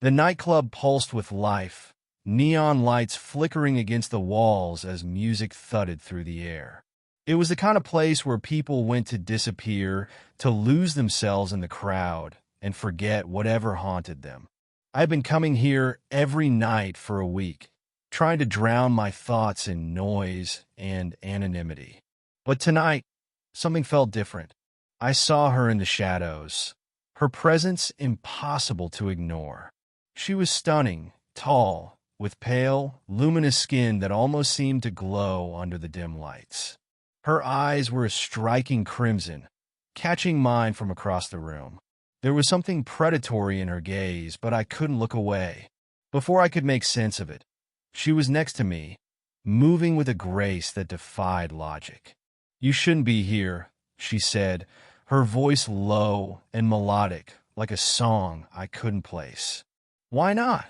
The nightclub pulsed with life, neon lights flickering against the walls as music thudded through the air. It was the kind of place where people went to disappear, to lose themselves in the crowd, and forget whatever haunted them. I had been coming here every night for a week, trying to drown my thoughts in noise and anonymity. But tonight, something felt different. I saw her in the shadows, her presence impossible to ignore. She was stunning, tall, with pale, luminous skin that almost seemed to glow under the dim lights. Her eyes were a striking crimson, catching mine from across the room. There was something predatory in her gaze, but I couldn't look away. Before I could make sense of it, she was next to me, moving with a grace that defied logic. "You shouldn't be here," she said, her voice low and melodic, like a song I couldn't place. "Why not?"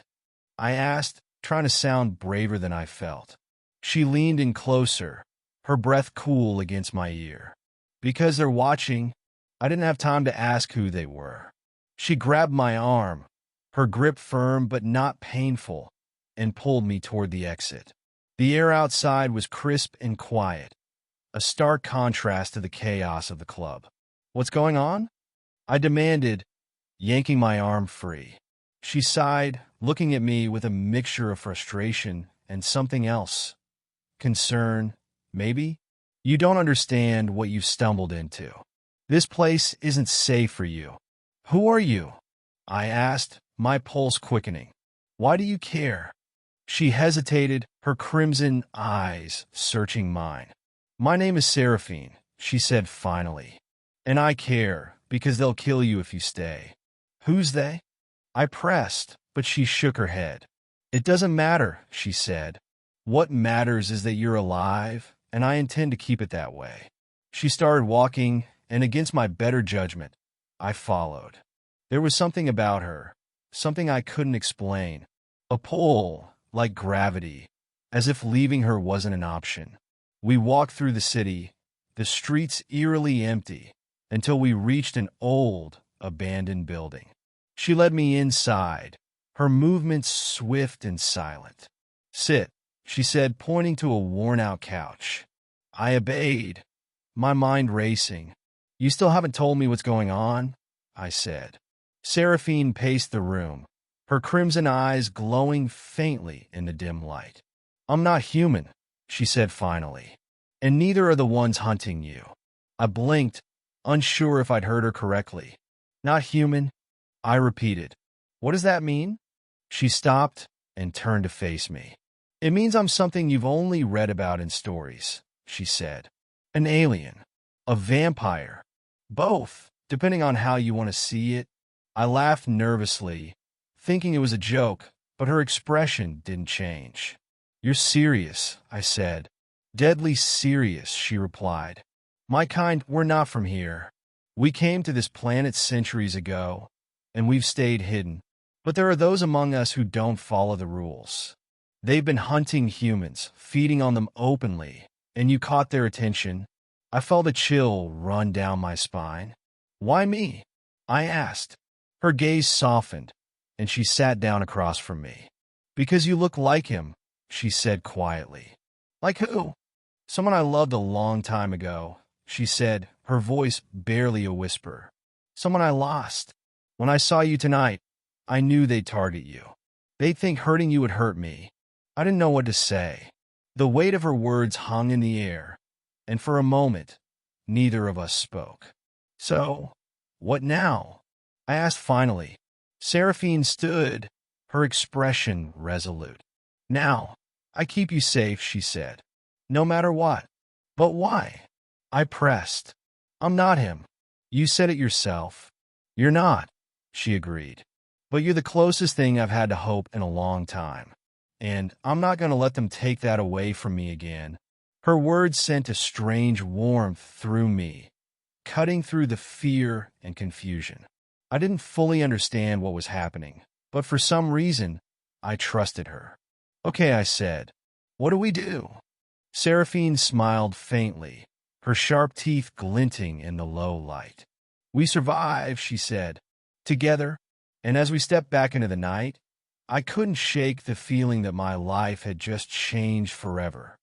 I asked, trying to sound braver than I felt. She leaned in closer, her breath cool against my ear. "Because they're watching." I didn't have time to ask who they were. She grabbed my arm, her grip firm but not painful, and pulled me toward the exit. The air outside was crisp and quiet, a stark contrast to the chaos of the club. "What's going on?" I demanded, yanking my arm free. She sighed, looking at me with a mixture of frustration and something else. Concern, maybe? "You don't understand what you've stumbled into. This place isn't safe for you." "Who are you?" I asked, my pulse quickening. "Why do you care?" She hesitated, her crimson eyes searching mine. "My name is Seraphine," she said finally. "And I care, because they'll kill you if you stay." "Who's they?" I pressed, but she shook her head. "It doesn't matter," she said. "What matters is that you're alive, and I intend to keep it that way." She started walking, and against my better judgment, I followed. There was something about her, something I couldn't explain, a pull, like gravity, as if leaving her wasn't an option. We walked through the city, the streets eerily empty, until we reached an old, abandoned building. She led me inside, her movements swift and silent. "Sit," she said, pointing to a worn-out couch. I obeyed, my mind racing. "You still haven't told me what's going on?" I said. Seraphine paced the room, her crimson eyes glowing faintly in the dim light. "I'm not human," she said finally, "and neither are the ones hunting you." I blinked, unsure if I'd heard her correctly. "Not human?" I repeated. "What does that mean?" She stopped and turned to face me. "It means I'm something you've only read about in stories," she said. "An alien, a vampire, both, depending on how you want to see it." I laughed nervously, thinking it was a joke, but her expression didn't change. "You're serious," I said. "Deadly serious," she replied. "My kind, we're not from here. We came to this planet centuries ago, and we've stayed hidden. But there are those among us who don't follow the rules. They've been hunting humans, feeding on them openly, and you caught their attention." I felt a chill run down my spine. "Why me?" I asked. Her gaze softened, and she sat down across from me. "Because you look like him," she said quietly. "Like who?" "Someone I loved a long time ago," she said, her voice barely a whisper. "Someone I lost. When I saw you tonight, I knew they'd target you. They'd think hurting you would hurt me." I didn't know what to say. The weight of her words hung in the air, and for a moment, neither of us spoke. "So, what now?" I asked finally. Seraphine stood, her expression resolute. "Now, I keep you safe," she said. "No matter what." "But why?" I pressed. "I'm not him. You said it yourself." "You're not," she agreed. "But you're the closest thing I've had to hope in a long time. And I'm not going to let them take that away from me again." Her words sent a strange warmth through me, cutting through the fear and confusion. I didn't fully understand what was happening, but for some reason, I trusted her. "Okay," I said. "What do we do?" Seraphine smiled faintly, her sharp teeth glinting in the low light. "We survive," she said. "Together, And as we stepped back into the night, I couldn't shake the feeling that my life had just changed forever.